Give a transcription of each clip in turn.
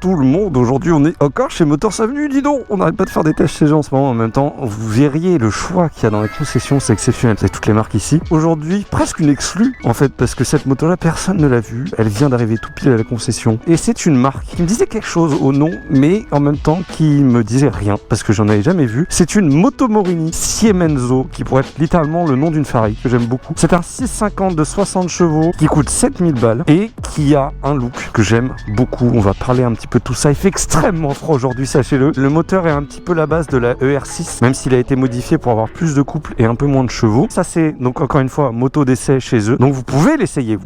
tout le monde. Aujourd'hui, on est encore chez Motors Avenue. Dis donc, on n'arrête pas de faire des tests chez eux en ce moment. En même temps, vous verriez le choix qu'il y a dans la concession, c'est exceptionnel. Vous avez toutes les marques ici. Aujourd'hui, presque une exclue en fait, parce que cette moto-là, personne ne l'a vue. Elle vient d'arriver tout pile à la concession. Et c'est une marque qui me disait quelque chose au nom, mais en même temps qui me disait rien, parce que j'en avais jamais vu. C'est une Moto Morini Siemenzo, qui pourrait être littéralement le nom d'une Ferrari, que j'aime beaucoup. C'est un 650 de 60 chevaux qui coûte 7000 balles et qui a un look que j'aime beaucoup. On va parler un petit peu de tout ça. Il fait extrêmement froid aujourd'hui, sachez-le. Le moteur est un petit peu la base de la ER6, même s'il a été modifié pour avoir plus de couple et un peu moins de chevaux. Ça, c'est donc encore une fois moto d'essai chez eux. Donc vous pouvez l'essayer.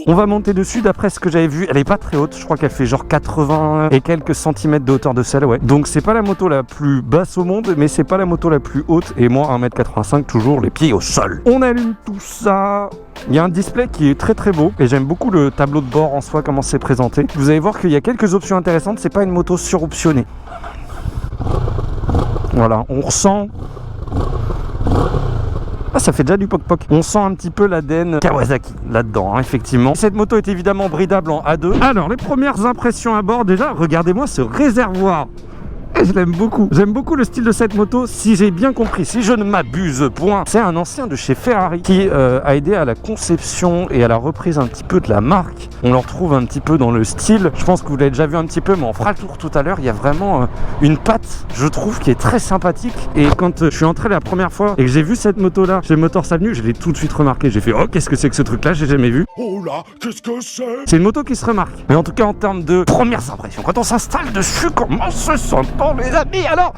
On va monter dessus. D'après ce que j'avais vu, elle est pas très haute. Je crois qu'elle fait genre 80 et quelques centimètres de hauteur de selle, ouais. Donc c'est pas la moto la plus basse au monde, mais c'est pas la moto la plus haute. Et moi, 1m85, toujours les pieds au sol. On allume tout ça. Il y a un display qui est très très beau et j'aime beaucoup le tableau de bord en soi, comment c'est présenté. Vous allez voir qu'il y a quelques options intéressantes, c'est pas une moto suroptionnée. Voilà, on ressent... Ah, ça fait déjà du poc-poc. On sent un petit peu l'ADN Kawasaki là-dedans, hein, effectivement. Cette moto est évidemment bridable en A2. Alors, les premières impressions à bord, déjà, regardez-moi ce réservoir. Et je l'aime beaucoup. J'aime beaucoup le style de cette moto. Si j'ai bien compris, si je ne m'abuse, point. C'est un ancien de chez Ferrari qui a aidé à la conception et à la reprise un petit peu de la marque. On le retrouve un petit peu dans le style. Je pense que vous l'avez déjà vu un petit peu, mais on fera le tour tout à l'heure. Il y a vraiment une patte, je trouve, qui est très sympathique. Et quand je suis entré la première fois et que j'ai vu cette moto-là chez Motors Avenue, je l'ai tout de suite remarqué. J'ai fait, oh, qu'est-ce que c'est que ce truc-là? J'ai jamais vu. Oh là, qu'est-ce que c'est? C'est une moto qui se remarque. Mais en tout cas, en termes de premières impressions, quand on s'installe dessus, comment se sent-on, les amis? Alors,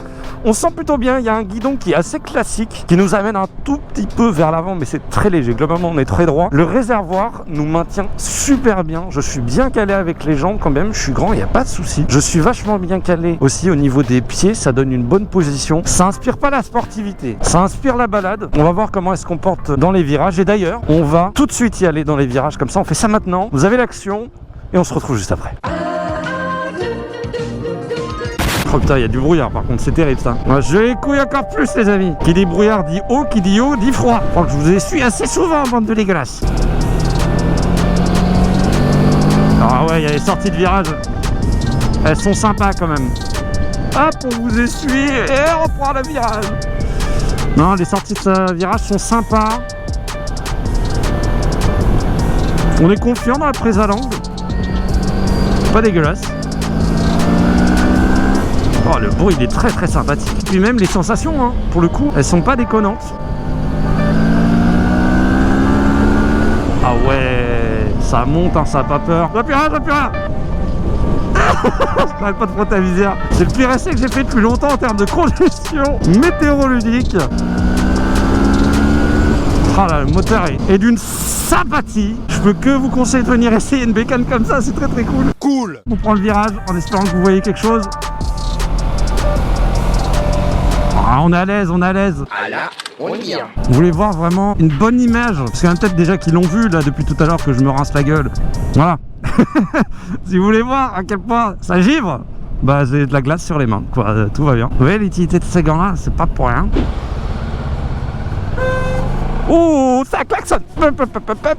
on sent plutôt bien. Il y a un guidon qui est assez classique, qui nous amène un tout petit peu vers l'avant, mais c'est très léger. Globalement, on est très droit. Le réservoir nous maintient super bien. Je suis bien calé avec les jambes quand même. Je suis grand, il n'y a pas de souci. Je suis vachement bien calé aussi au niveau des pieds. Ça donne une bonne position. Ça inspire pas la sportivité. Ça inspire la balade. On va voir comment elle se comporte dans les virages. Et d'ailleurs, on va tout de suite y aller dans les virages. Comme ça, on fait ça maintenant. Vous avez l'action et on se retrouve juste après. Oh putain, il y a du brouillard par contre, c'est terrible ça. Moi, je les couille encore plus, les amis. Qui dit brouillard dit eau, qui dit eau dit froid. Je crois que je vous essuie assez souvent, bande de dégueulasse. Ah ouais, il y a les sorties de virage. Elles sont sympas quand même. Hop, on vous essuie et on reprend le virage. Non, les sorties de virage sont sympas. On est confiant dans la prise à l'angle. Pas dégueulasse. Oh, le bruit il est très très sympathique. Puis même les sensations, hein, pour le coup, elles sont pas déconnantes. Ah ouais, ça monte, hein, ça n'a pas peur. Je plus rien. Je n'arrête pas de frotter la visière. C'est le pire essai que j'ai fait depuis longtemps en termes de congestion météorologique. Ah là, le moteur est d'une sympathie. Je peux que vous conseiller de venir essayer une bécane comme ça, c'est très très cool. Cool. On prend le virage en espérant que vous voyez quelque chose. Ah, on est à l'aise, on est à l'aise. Ah là, on y est. Vous voulez voir vraiment une bonne image? Parce qu'il y en a peut-être déjà qui l'ont vu là depuis tout à l'heure que je me rince la gueule. Voilà. Si vous voulez voir à quel point ça givre, bah j'ai de la glace sur les mains, quoi. Tout va bien. Vous voyez l'utilité de ces gants-là, c'est pas pour rien. Oh, ça klaxonne.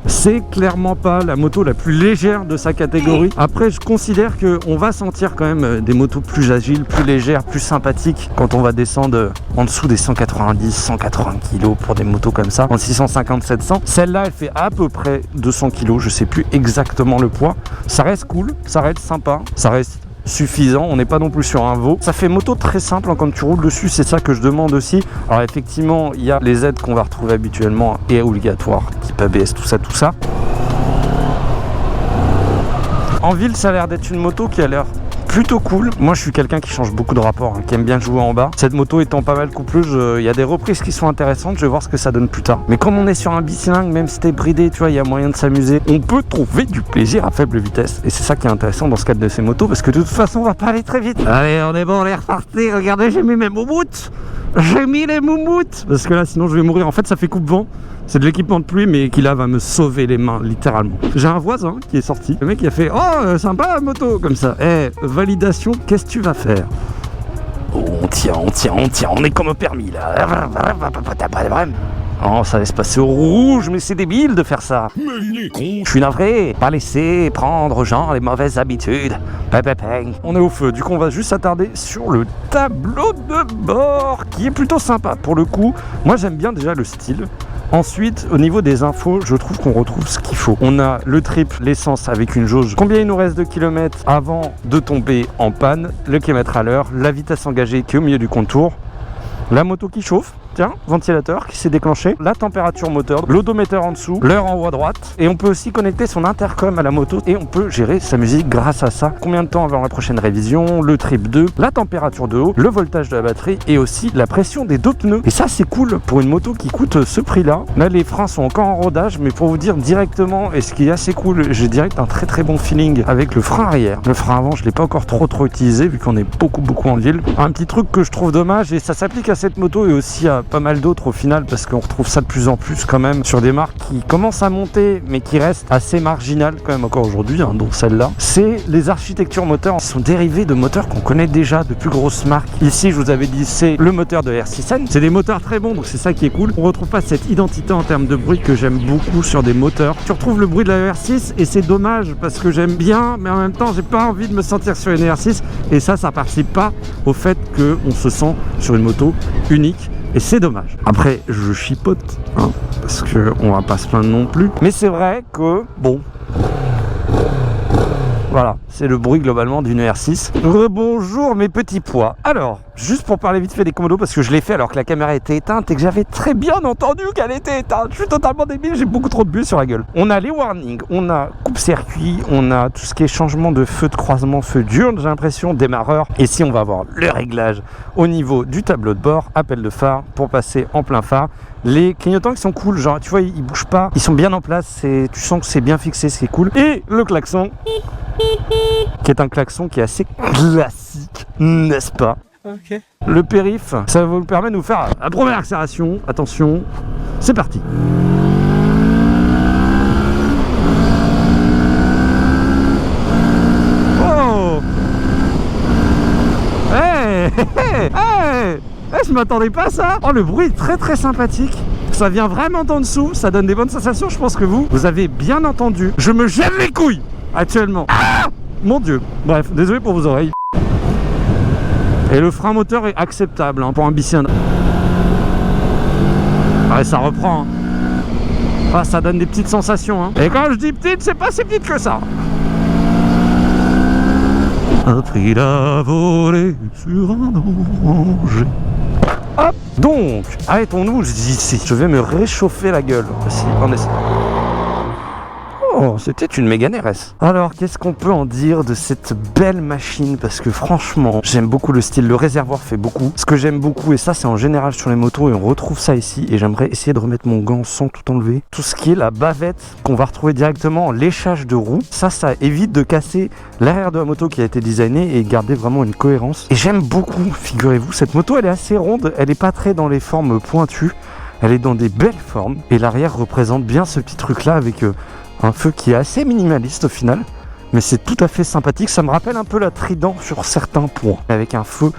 C'est clairement pas la moto la plus légère de sa catégorie. Après, je considère qu'on va sentir quand même des motos plus agiles, plus légères, plus sympathiques quand on va descendre en dessous des 190, 180 kg pour des motos comme ça, en 650, 700. Celle-là, elle fait à peu près 200 kg, je sais plus exactement le poids. Ça reste cool, ça reste sympa, ça reste suffisant, on n'est pas non plus sur un veau. Ça fait moto très simple hein, quand tu roules dessus, c'est ça que je demande aussi. Alors effectivement, il y a les aides qu'on va retrouver habituellement et obligatoires, type ABS, tout ça. En ville, ça a l'air d'être une moto qui a l'air plutôt cool. Moi, je suis quelqu'un qui change beaucoup de rapport, hein, qui aime bien jouer en bas. Cette moto étant pas mal coupleuse, il y a des reprises qui sont intéressantes. Je vais voir ce que ça donne plus tard. Mais comme on est sur un bicylindre, même si t'es bridé, tu vois, il y a moyen de s'amuser. On peut trouver du plaisir à faible vitesse. Et c'est ça qui est intéressant dans ce cadre de ces motos, parce que de toute façon, on va pas aller très vite. Allez, on est bon, on est reparti. Regardez, j'ai mis mes moumoutes. J'ai mis les moumoutes. Parce que là, sinon, je vais mourir. En fait, ça fait coupe-vent. C'est de l'équipement de pluie, mais qui là va me sauver les mains, littéralement. J'ai un voisin qui est sorti. Le mec, il a fait « Oh, sympa la moto !» Comme ça. Eh, validation, qu'est-ce que tu vas faire? Oh, on tient. On est comme au permis, là. Oh, ça laisse passer au rouge, mais c'est débile de faire ça. Mais il est con. Je suis navré, pas laisser prendre aux gens les mauvaises habitudes. On est au feu, du coup on va juste s'attarder sur le tableau de bord, qui est plutôt sympa pour le coup. Moi j'aime bien déjà le style. Ensuite, au niveau des infos, je trouve qu'on retrouve ce qu'il faut. On a le trip, l'essence avec une jauge. Combien il nous reste de kilomètres avant de tomber en panne, le kilomètre à l'heure, la vitesse engagée qui est au milieu du contour, la moto qui chauffe, tiens, ventilateur qui s'est déclenché, la température moteur, l'odomètre en dessous, l'heure en haut à droite, et on peut aussi connecter son intercom à la moto et on peut gérer sa musique grâce à ça. Combien de temps avant la prochaine révision, le trip 2, la température de haut, le voltage de la batterie et aussi la pression des deux pneus. Et ça c'est cool pour une moto qui coûte ce prix-là. Là les freins sont encore en rodage, mais pour vous dire directement, et ce qui est assez cool, j'ai direct un très bon feeling avec le frein arrière. Le frein avant je l'ai pas encore trop utilisé vu qu'on est beaucoup en ville. Un petit truc que je trouve dommage, et ça s'applique à cette moto et aussi à pas mal d'autres au final, parce qu'on retrouve ça de plus en plus quand même sur des marques qui commencent à monter mais qui restent assez marginales quand même encore aujourd'hui, hein, dont celle-là. C'est les architectures moteurs qui sont dérivées de moteurs qu'on connaît déjà de plus grosses marques. Ici je vous avais dit c'est le moteur de R6N, c'est des moteurs très bons donc c'est ça qui est cool. On retrouve pas cette identité en termes de bruit que j'aime beaucoup sur des moteurs. Tu retrouves le bruit de la R6 et c'est dommage parce que j'aime bien, mais en même temps j'ai pas envie de me sentir sur une R6 et ça participe pas au fait qu'on se sent sur une moto unique. Et c'est dommage. Après, je chipote, hein, parce qu'on va pas se plaindre non plus. Mais c'est vrai que, bon... Voilà, c'est le bruit globalement d'une R6. Bonjour mes petits pois. Alors, juste pour parler vite fait des commodos, parce que je l'ai fait alors que la caméra était éteinte et que j'avais très bien entendu qu'elle était éteinte. Je suis totalement débile, j'ai beaucoup trop de buée sur la gueule. On a les warnings, on a coupe-circuit, on a tout ce qui est changement de feu de croisement, feu dur, j'ai l'impression, démarreur. Et si on va avoir le réglage au niveau du tableau de bord, appel de phare pour passer en plein phare. Les clignotants qui sont cool, genre tu vois ils bougent pas, ils sont bien en place, tu sens que c'est bien fixé, c'est cool. Et le klaxon, qui est un klaxon qui est assez classique, n'est-ce pas? Ok. Le périph, ça vous permet de nous faire la première accélération. Attention, c'est parti. Oh, hey, hey, hey. Je m'attendais pas à ça. Oh, le bruit est très sympathique. Ça vient vraiment d'en dessous, ça donne des bonnes sensations. Je pense que vous avez bien entendu. Je me gèle les couilles actuellement. Ah, mon dieu. Bref, désolé pour vos oreilles. Et le frein moteur est acceptable hein, pour un bicylindre. Ouais, ça reprend. Hein. Ah, ça donne des petites sensations. Hein. Et quand je dis petite, c'est pas si petite que ça. Appris à voler sur un orangé. Hop. Donc, arrêtons-nous ici. Je vais me réchauffer la gueule. Si, en essayant. Oh, c'était une Mégane RS. Alors, qu'est-ce qu'on peut en dire de cette belle machine? Parce que franchement, j'aime beaucoup le style. Le réservoir fait beaucoup. Ce que j'aime beaucoup, et ça c'est en général sur les motos, et on retrouve ça ici, et j'aimerais essayer de remettre mon gant sans tout enlever. Tout ce qui est la bavette qu'on va retrouver directement en léchage de roue. Ça évite de casser l'arrière de la moto qui a été designée et garder vraiment une cohérence. Et j'aime beaucoup, figurez-vous, cette moto elle est assez ronde, elle est pas très dans les formes pointues. Elle est dans des belles formes, et l'arrière représente bien ce petit truc là avec... un feu qui est assez minimaliste au final, mais c'est tout à fait sympathique. Ça me rappelle un peu la Trident sur certains points, avec un feu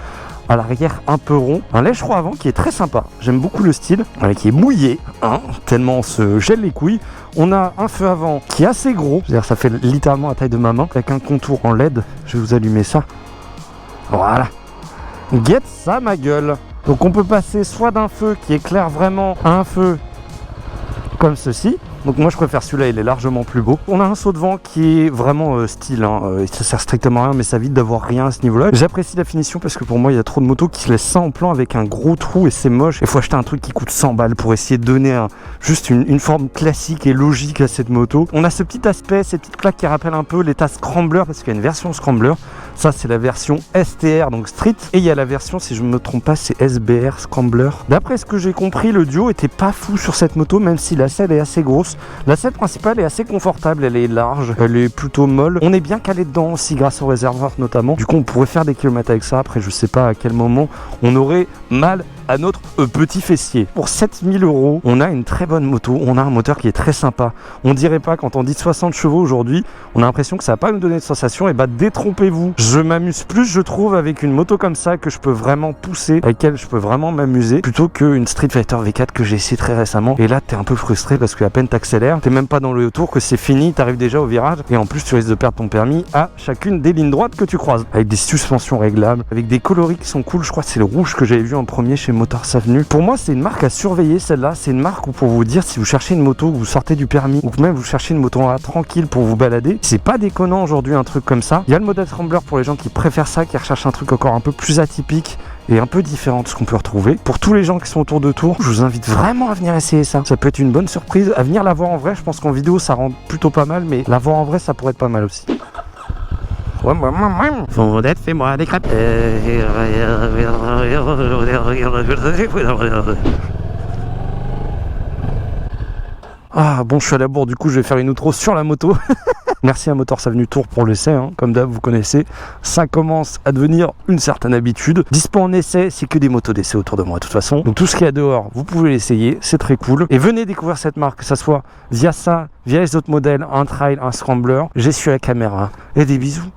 à l'arrière un peu rond. Un lèche-roi avant qui est très sympa. J'aime beaucoup le style, qui est mouillé, hein, tellement on se gèle les couilles. On a un feu avant qui est assez gros, c'est-à-dire ça fait littéralement la taille de ma main, avec un contour en LED. Je vais vous allumer ça. Voilà. Get ça ma gueule. Donc on peut passer soit d'un feu qui éclaire vraiment à un feu comme ceci. Donc moi je préfère celui-là, il est largement plus beau. On a un saut de vent qui est vraiment style, hein. Ça sert strictement à rien, mais ça évite d'avoir rien à ce niveau-là. J'apprécie la finition parce que pour moi il y a trop de motos qui laissent ça en plan avec un gros trou et c'est moche. Il faut acheter un truc qui coûte 100 balles pour essayer de donner juste une forme classique et logique à cette moto. On a ce petit aspect, ces petites plaques qui rappellent un peu l'état Scrambler parce qu'il y a une version Scrambler. Ça c'est la version STR, donc Street. Et il y a la version, si je ne me trompe pas, c'est SBR Scrambler. D'après ce que j'ai compris, le duo était pas fou sur cette moto, même si la selle est assez grosse. plus. La selle principale est assez confortable, elle est large, elle est plutôt molle. On est bien calé dedans aussi grâce au réservoir notamment. Du coup on pourrait faire des kilomètres avec ça. Après je sais pas à quel moment on aurait mal à notre petit fessier. Pour 7000 €, on a une très bonne moto, on a un moteur qui est très sympa. On dirait pas, quand on dit 60 chevaux aujourd'hui, on a l'impression que ça va pas nous donner de sensation. Et bah détrompez-vous, je m'amuse plus je trouve avec une moto comme ça que je peux vraiment pousser, avec laquelle je peux vraiment m'amuser, plutôt qu'une Street Fighter V4 que j'ai essayé très récemment. Et là t'es un peu frustré parce que à peine t'accélères, t'es même pas dans le tour que c'est fini, t'arrives déjà au virage et en plus tu risques de perdre ton permis à chacune des lignes droites que tu croises. Avec des suspensions réglables, avec des coloris qui sont cool, je crois que c'est le rouge que j'avais vu en premier chez Motors Avenue. Pour moi c'est une marque à surveiller celle-là, c'est une marque où pour vous dire si vous cherchez une moto, vous sortez du permis ou même vous cherchez une moto tranquille pour vous balader, c'est pas déconnant aujourd'hui un truc comme ça. Il y a le modèle Scrambler pour les gens qui préfèrent ça, qui recherchent un truc encore un peu plus atypique et un peu différent de ce qu'on peut retrouver. Pour tous les gens qui sont autour de Tours, je vous invite vraiment à venir essayer ça. Ça peut être une bonne surprise. À venir la voir en vrai, je pense qu'en vidéo ça rend plutôt pas mal, mais la voir en vrai ça pourrait être pas mal aussi. Faudette, fais-moi des crêpes. Ah bon, je suis à la bourre, du coup je vais faire une outro sur la moto. Merci à Motors Avenue Tours pour l'essai, hein. Comme d'hab vous connaissez, ça commence à devenir une certaine habitude. Dispo en essai, c'est que des motos d'essai autour de moi de toute façon. Donc tout ce qu'il y a dehors, vous pouvez l'essayer, c'est très cool. Et venez découvrir cette marque, que ça soit via ça, via les autres modèles, un trail, un scrambler. J'ai su la caméra et des bisous.